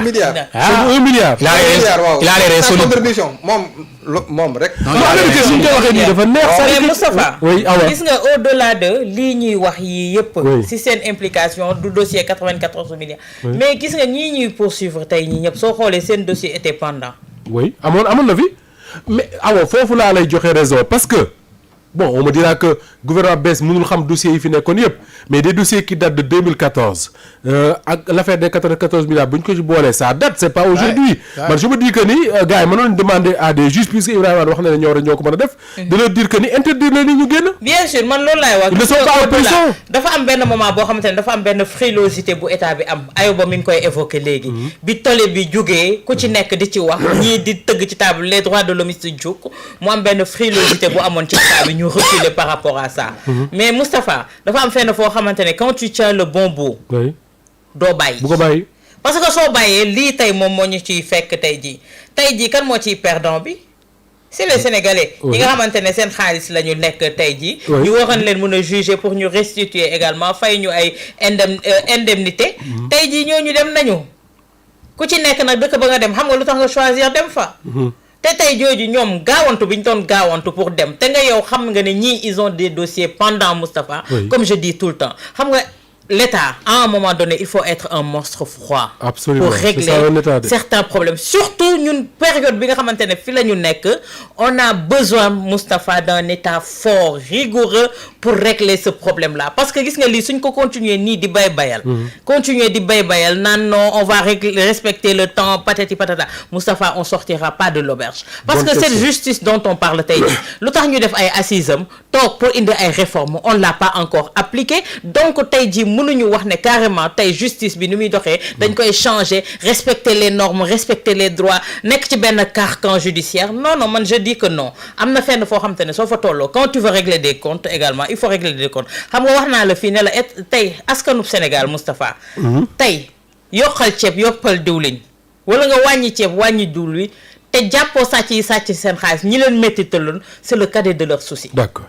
milliard. Un milliard. il a les reins solides. contribution moom rek. suñ koy waxee nii dafa neex. mais Moustapha. oui awa gis nga au-delà de lii ñuy wax yi yëpp. Oui. si seen implication du dossier 94 milliards. mais gis nga ñii ñuy poursuivre tey ñii ñëpp soo xoolee seen dossier était pendant. oui amoon na fi mais awa foofu laa lay joxe raison parce que bon on me dira que gouvernement bees mënul xam dossiers yi fi nekkoon yëpp mais des dossiers qui datent de 2014 ak l'affaire des 94 milliards bu ñu ko ci boolee ça date c'est pas aujourd'hui man je me dis que ni gars yi mënoon demander à des juges puisque Ibrahima wax na ne ñoo ko mën a def de leur dire que ni interdire la ni ñu génn bien sûr man loolu laay wax. Ils ne sont pas en prison. dafa am benn moment boo xamante ne dafa am benn frilosité bu état bi am Ayoba mi ngi koy évoquer léegi. bi tole bi jógee ku ci nekk di ci wax ñii di tëgg ci table les droits de l'homme di jóg mu am benn frilosité bu amoon ci état bi ñu reculer par rapport à ça. mais Moustapha dafa am fenn foo xamante ne quand tu tiens le bon bout. oui doo bàyyi. bu ko bàyyi parce que soo bàyyee lii tey moom moo ñu ciy fekk tey jii kan moo ciy perdant bi c'est les Sénégalais. ñi nga xamante ne seen xaalis la ñu nekk tey jii. ñu waroon leen mën a juger pour ñu restituer également fay ñu ay indemnité. tey jii ñooñu dem nañu ku ci nekk nag dëkk ba nga dem xam nga lu tax nga choisir dem fa. te tey jooju ñoom gaawantu bi ñu doon gaawantu pour dem te nga yow xam nga ne ñii ils ont des dossiers pendant Moustapha. comme je dis tout le temps xam nga. L'État, à un moment donné, il faut être un monstre froid. Absolument. Pour régler certains problèmes. Surtout, une période, on a besoin, Moustapha, d'un État fort, rigoureux pour régler ce problème-là. Parce que, si on continue ni di bay bayal, continuer di bay bayal, non, on va respecter le temps, patati patata. Moustapha, on sortira pas de l'auberge. Parce que cette justice dont on parle, l'autre nous def ay assisem, donc pour indi ay réformes, on l'a pas encore appliqué. Donc, mënuñu wax ne carrément tey justice bi ni muy doxee dañ koy changer respecter les normes respecter les droits nekk ci benn carcan judiciaire non man je dis que non am na fenn foo xamante ne soo fa tolloo quand tu veux régler des comptes également il faut régler des comptes xam nga wax naa la fii ne la tey askanub Sénégal Moustapha tey yokkal ceeb yokkal diwlin wala nga wàññi ceeb wàññi diwlin te jàppoo sàcc yi sàcc seen xaalis ñi leen métti taloon c'est le cadet de leurs soucis. D'accord.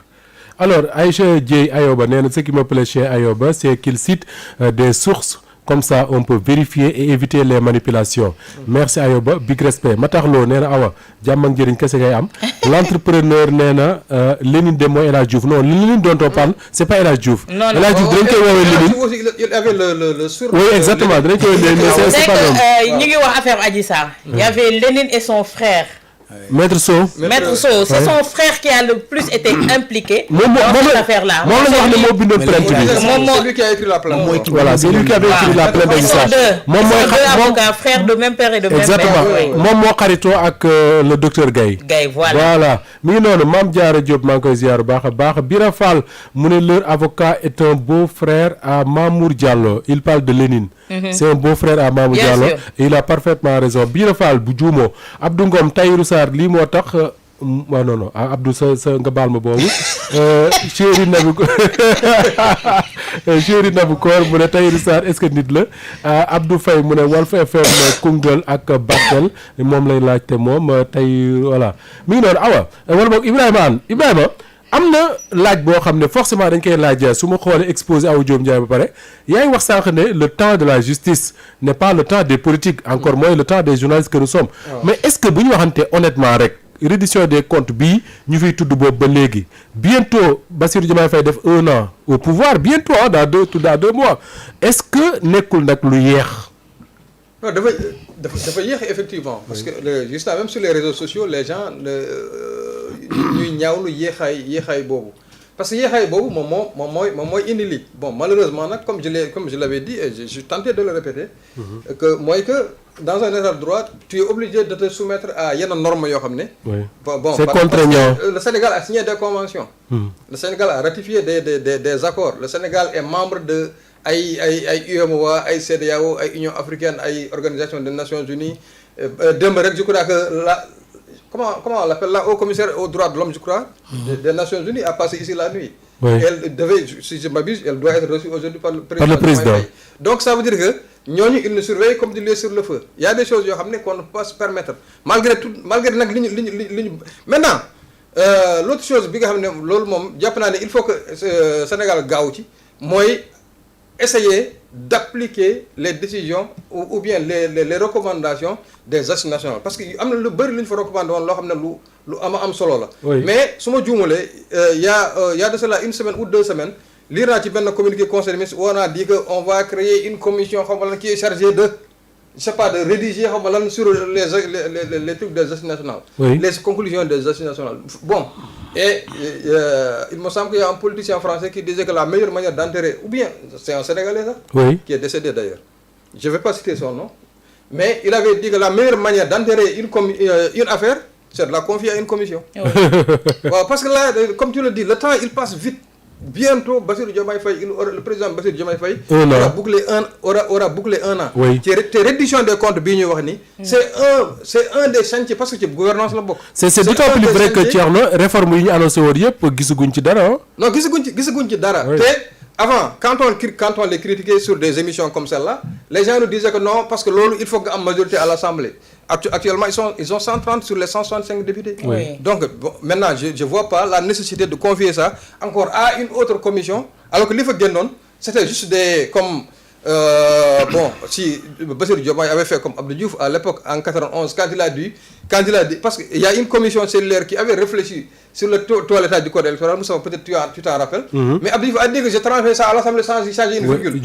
Alors, Aïcha Dieye Ayoba, ce qui me plaît chez Ayoba, c'est qu'il cite des sources, comme ça on peut vérifier et éviter les manipulations. Merci Ayoba, big respect. Matarlo, awa, l'entrepreneur, Lénine de moi, El Hadj Diouf. Non, Lénine dont on parle, c'est pas El Hadj Diouf. Non, El Hadj Diouf, il avait le sur. Oui, exactement. C'est pas affaire Adji Sarr. Il y avait Lénine et son frère. Maître Sow. Maître Sow, c'est son frère qui a le plus été impliqué dans cette affaire-là. C'est lui qui a écrit la plainte. Voilà, c'est lui qui avait écrit la plainte. Ils sont deux avocats, frères de même père et de même mère. Exactement. Moom moo xaritoo ak le docteur Gaye. Gaye, voilà. Voilà. Mi ngi noonu Mame Diarra Diop maa ngi koy ziar bu baax a baax Bira Fall mu ne leur avocat est un beau-frère à Mamour Diallo. Il parle de Lénine. C'est un beau-frère à Mamour Diallo. Et il a parfaitement raison. Bira Fall bu juumoo Abdou Ngom Tahirou Sarr lii moo tax waaw non Abdou sa nga baal ma boobu chéri Nabou Koor mu ne Tahirou Sarr est-ce que nit la Abdou Faye mu ne Walf FM Koungheul ak Bakel moom lay laajte moom tey voilà mi ngi noonu awa wala boog Ibrahima am na laaj boo xam ne forcément dañ koy laaj su ma xoolee exposé Awa Diop Ndiaye ba pare yaa ngi wax sànq ne le temps de la justice n'est pas le temps des politiques encore moins le temps des journalistes que nous sommes mais est-ce que bu ñu waxante honnêtement rek reddition des comptes bii ñu fiy tudd boobu ba léegi bientôt Bassirou Diomaye Faye def 1 an au pouvoir bientôt dans 2 mois est-ce que nekkul nag lu yeex non dafa yéex effectivement parce que juste là même sur les réseaux sociaux les gens ñuy ñaawlu yéexaay boobu parce que yéexaay boobu moom mooy indi lii bon malheureusement nag comme je l'avais dit et je suis tenté de le répéter que mooy que dans un état de droit tu es obligé de te soumettre à yenn normes yoo xam ne bon c'est contraignant. Le Sénégal a signé des conventions le Sénégal a ratifié des accords le Sénégal est membre de ay UEMOA ay CEDEAO ay Union africaine ay organisation des Nations Unies démb rek je crois que comment on l'appelle là haut commissaire aux droits de l'homme je crois des Nations Unies a passé ici la nuit elle devait si je m'abuse elle doit être reçue aujourd'hui par le président donc ça veut dire que ñooñu ils nous surveillent comme du lait sur le feu il y a des choses yoo xam ne qu'on ne peut pas se permettre malgré nag li ñu maintenant l'autre chose bi nga xam ne loolu moom jàpp naa ne il faut que Sénégal gaaw ci mooy essayer d'appliquer les décisions ou bien les recommandations des assises nationales parce que am na lu bëri lu ñu fa recommandé woon loo xam ne lu am solo la. mais su ma juumalee y a de cela une semaine ou 2 semaines lire naa ci benn communiqué conseil des ministres on a dit que on va créer une commission xam nga lan qui est chargée de je sais pas de rédiger xam nga lan sur les trucs des assises nationales. Les conclusions des assises nationales. Bon et il me semble qu'il y a un politicien français qui disait que la meilleure manière d'enterrer ou bien c'est un Sénégalais là. Qui est décédé d'ailleurs. Je vais pas citer son nom. Mais il avait dit que la meilleure manière d'enterrer une affaire, c'est de la confier à une commission. Parce que là, comme tu le dis, le temps il passe vite. Bientôt, Bassirou Diomaye Faye, le président Bassirou Diomaye Faye aura bouclé un an. Te réduction des comptes bi ñuy wax ni, c'est un des chantiers parce que ci gouvernance la bokk. C'est d'autant plus vrai que Thierno réforme yi ñu annoncé woon yëpp gisaguñ ci dara. Non, gisaguñ ci dara. Avant, quand on les critiquait sur des émissions comme celle-là, les gens nous disaient que non, parce que il faut qu'il y ait une majorité à l'Assemblée. Actuellement, ils ont 130 sur les 165 députés. Donc, maintenant, je ne vois pas la nécessité de confier ça encore à une autre commission, alors que l'IFA Gendon, c'était juste des... comme si Bassirou Diomaye avait fait comme Abdou Diouf à l'époque, en 91, quand il a dit... Parce qu'il y a une commission cellulaire qui avait réfléchi sur le toilettage du code électoral, peut-être tu t'en rappelles. Mais Abdou Diouf a dit que je transfère ça à l'Assemblée sans changer une virgule.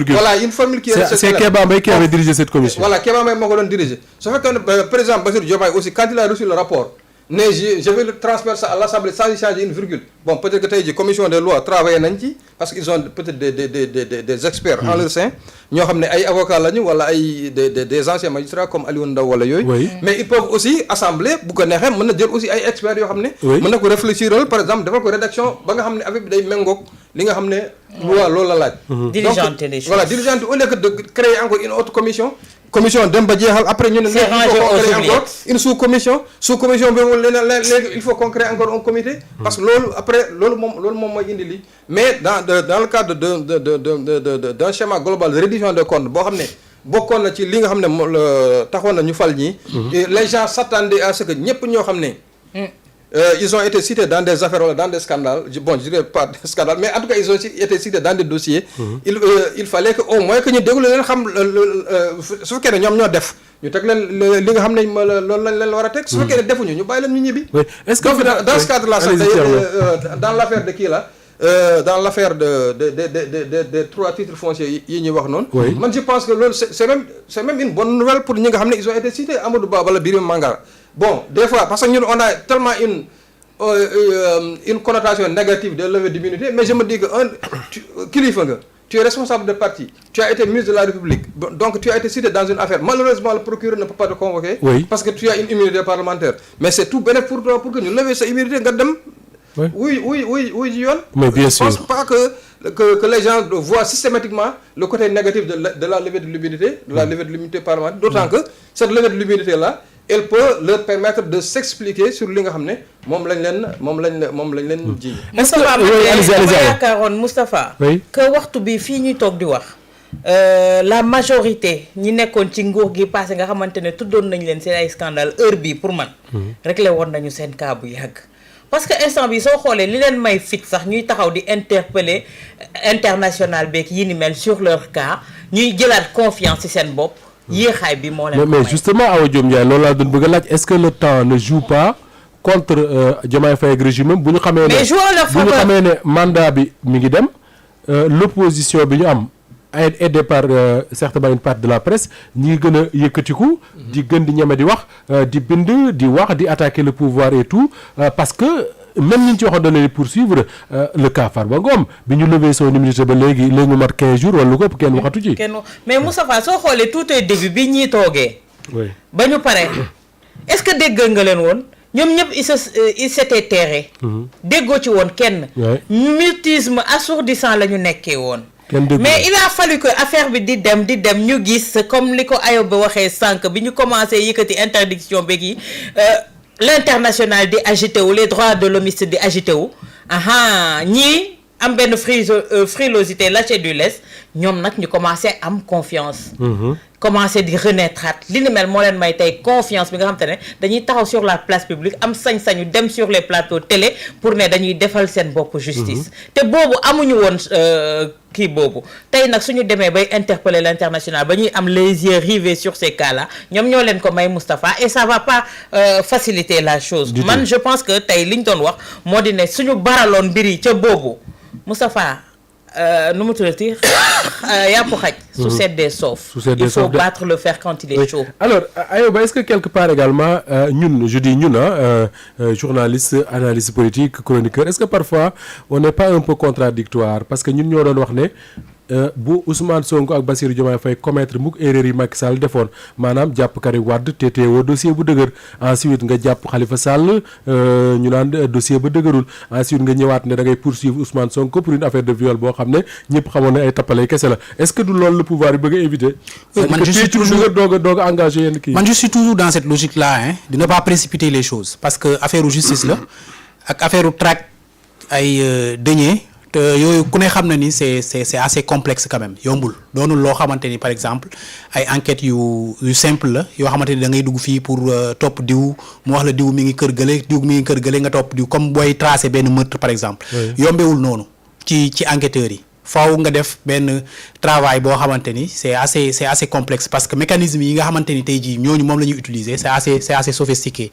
Voilà, une formule qui est... C'est Kéba Mbaye qui avait dirigé cette commission. Voilà, Kéba Mbaye m'a dirigé. Ça fait que le président Bassirou Diomaye aussi, quand il a reçu le rapport, je vais le transférer ça à l'Assemblée sans changer une virgule. Bon, peut-être que la commission des lois travaille nanti parce qu'ils ont peut-être des experts en leur sein. Ñoo xamné ay avocats lañu wala ay des anciens magistrats comme Aliou Ndaw wala yoy. Mais ils peuvent aussi assembler bu ko nexé mëna jël aussi ay experts yo xamné mëna ko réfléchir par exemple defal ko rédaction ba nga xamné avec day mengok li nga xamné loi loolu la laaj. Diligenter les choses. Voilà, diligenter au lieu que de créer encore une autre commission dem ba jeexal après ñu ne encore une sous-commission bi il faut qu'on crée encore un comité parce que loolu après loolu moom mooy indi li mais dans le cadre d'un schéma global de réduction des comptes boo xam ne bokkoon na ci li nga xam ne taxoon na ñu fal ñi les gens s'attendaient à ce que ñëpp ñoo xam ne ils ont été cités dans des affaires, dans des scandales. Bon, je dirais pas des scandales, mais en tout cas, ils ont été cités dans des dossiers. Il fallait qu'au moins que nous dégoulons ce que nous avons fait. Nous Est-ce que dans ce cadre-là, dans l'affaire de qui là dans l'affaire des 3 titres fonciers, je pense que c'est même une bonne nouvelle pour nous. Ils ont été cités Amadou Ba wala Birima Mangara. Bon, des fois, parce que nous, on a tellement une connotation négative de levée d'immunité, mais je me dis que tu es responsable de parti, tu as été ministre de la République, donc tu as été cité dans une affaire. Malheureusement, le procureur ne peut pas te convoquer parce que tu as une immunité parlementaire. Mais c'est tout bénéfique pour toi pour que nous levions cette immunité. Oui, mais bien sûr. Je ne pense pas que les gens voient systématiquement le côté négatif de la levée de l'immunité, parlementaire, d'autant que cette levée de l'immunité-là, elle peut leur permettre de s'expliquer sur li nga xamné mom lañ leen ji. Est-ce que Moustapha que waxtu bi fi ñuy tok di wax la majorité ñi nekkoon ci nguur gi passé nga xamantene tuddoon nañ leen seen ay scandale heure bi pour man réglé woon nañu seen cas bu yàgg parce que instant bi soo xoolee li leen may fit sax ñuy taxaw di interpeller international beeg yi ni mel sur leur cas ñuy jëlaat confiance ci seen bopp. Mais justement, Awa Diom Ndiaye, est-ce que le temps ne joue pas contre Diomaye Faye ak régime bu ñu xamee ne mandat bi mi ngi dem l'opposition bi ñu am aidé par certainement une partie de la presse ñi gën a yëkkatiku di gën di ñeme di wax di bind di wax di attaquer le pouvoir et tout parce que même ñi ci waxoon dañ leen poursuivre le cas Farba Ngom bi ñu lever son immunité ba léegi mu mat 15 jours wala lu ko kenn waxatu ci. mais Moustapha soo xoolee tout est début bi ñuy toogee. ba ñu pare est-ce que dégg nga leen woon ñoom ñëpp il s'était terré. déggoo ci woon kenn. mutisme assourdissant la ñu nekkee woon. Mais il a fallu que affaire bi di dem ñu gis comme li ko Ayoba waxee sànq bi ñu commencé yëkkati interdiction beeg yi l'international di agité wu les droits de l'homme di agité wu ñii am benn frilosité lâcher du lest ñoom nag ñu commencé am confiance commencé di renaître li ni mel moo leen may tey confiance bi nga xam te ne dañuy taxaw sur la place publique am sañ-sañu dem sur les plateaux télé pour ne dañuy defal seen bopp justice te boobu amuñu woon kii boobu tey nag suñu demee bay interpeller l'international ba ñuy am les yeux rivés sur ces cas-là ñoom ñoo leen ko may Moustapha et ça va pas faciliter la chose. Man je pense que tey li ñu doon wax moo di ne suñu baraloon mbir yi ca boobu Moustapha nu mu tuddati yàpp xaj. su seddee soof. il faut battre le fer quand il est chaud. Alors Ayoba, est-ce que quelque part également ñun je dis ñun journaliste analyste politique chroniqueur est-ce que parfois on n'est pas un peu contradictoire parce que ñun ñoo doon wax ne bu Ousmane Sonko ak Bassirou Diomaye Faye commettre mukk erreur yi Macky Sall defoon maanaam jàpp Karim Wade te teewoo dossier bu dëgër ensuite nga jàpp Khalifa Sall ñu naan dossier ba dëgërul ensuite nga ñëwaat ne da ngay poursuivre Ousmane Sonko pour une affaire de viol boo xam ne ñëpp xamoon ne ay tappale kese la est-ce que du loolu le pouvoir yi bëgg a éviter. man je suis toujours doog a engagé yenn kii. man je suis toujours dans cette logique là de ne pas précipiter les choses parce que affaire justice la ak affaire traque ay deniers. te yooyu ku ne xam na ni c'est assez complexe quand même yombul doonul loo xamante ni par exemple ay enquêtes yu simple la yoo xamante ni da ngay dugg fii pour topp diw mu wax la diw mi ngi kër gële diw mi ngi kër gële nga topp diw comme booy tracer benn meurtre par exemple. yombewul noonu ci enquêteurs yi. faaw nga def benn travail boo xamante ni c'est assez complexe parce que mécanisme yi nga xamante ni tey jii ñooñu moom la ñuy utiliser c'est assez sophistiqué.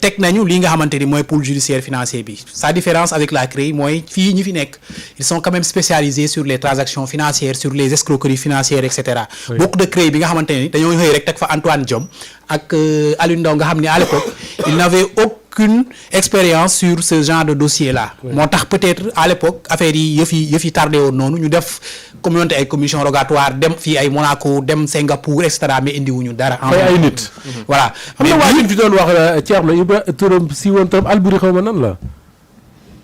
teg nañu lii nga xamante ni mooy pôle judiciaire financier bi sa différence avec la CREI mooy fii ñi fi nekk ils sont quand même spécialisés sur les transactions financières sur les escroqueries financières et cetera. beaucoup de CREI bi nga xamante ni dañoo xëy rek teg fa Antoine Diome ak Aliou Ndao nga xam ne à l'époque il n'avait aucune expérience sur ce genre de dossier là. moo tax peut-être à l'époque affaire yi yëf yi tardé woon noonu ñu def communauté ay commission rogatoire dem fii ay Monaco dem Singapour et cetera mais indiwuñu dara. ay nit. voilà am na waa ñu fi doon wax Thierno Ibra turam si woon tam Albouri xaw ma nan la.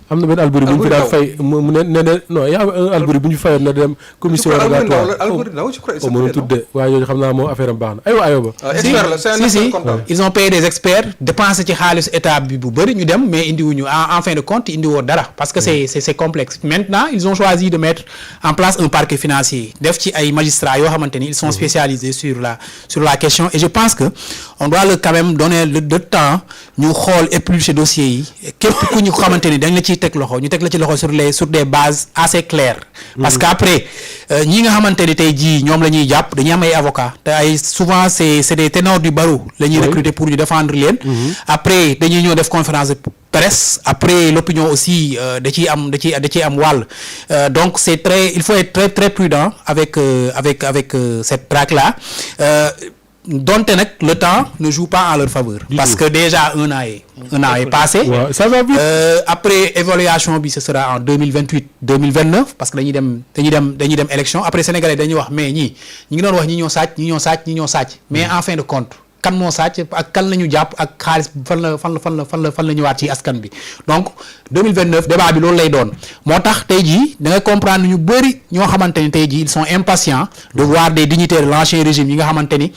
am na benn Albouri bu ñu fi daan fay mu ne non yaa un Albouri bu ñu fayoon na dem commission rogatoire Albouri Ndao je crois mënu tudde waaye yooyu xam naa moom affaire am baax na aywa Ayoba si ils ont payé des experts dépensé ci xaalis état bi bu bëri ñu dem mais indiwuñu en fin de compte indiwoo dara parce que c'est complexe maintenant ils ont choisi de mettre en place un parquet financier def ci ay magistrats yoo xamante ni ils sont spécialisés sur la question et je pense que on doit quand même donner le temps ñu xool éplucher dossiers yi képp ku ñu xamante ni dañ la ci teg loxo ñu teg la ci loxo sur des bases assez claires parce que après ñi nga xamante ni tey jii ñoom la ñuy jàpp dañuy am ay avocats te ay souvent c'est des ténors du barreau la ñuy recruter pour ñu défendre leen après dañuy ñëw def conférence de presse après l'opinion aussi da ciy am wàll donc il faut être très très prudent avec cette traque là donte nag le temps ne joue pas en leur faveur parce que déjà un an est passé ça va vite. Après évaluation bi ce sera en 2028 2029 parce que dañuy dem élection après sénégalais dañuy wax mais ñi ngi doon wax ñi ñoo sàcc mais en fin de compte kan moo sàcc ak kan la ñu jàpp ak xaalis fan la ñëwaat ci askan bi donc 2029 débat bi loolu lay doon moo tax tey jii da nga comprendre ñu bëri ñoo xamante ni tey jii ils sont impatients de voir des dignitaires de l'ancien régime yi nga xamante ni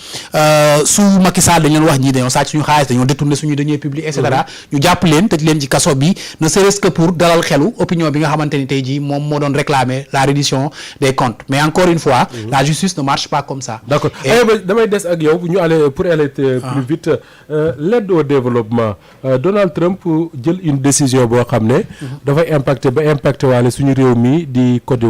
su Macky Sall dañ leen wax ñii dañoo sàcc suñu xaalis dañoo détourner suñu deniers publics et cetera ñu jàpp leen tëj leen ci kaso bi ne serait-ce que pour dalal xelu opinion bi nga xamante ni tey jii moom moo doon réclamer la reddition des comptes mais encore une fois la justice ne marche pas comme ça. D'accord damay des ak yow ñu aller plus vite l'aide au développement Donald Trump jël une décision boo xam ne dafay impacter waale suñu réew mi di Côte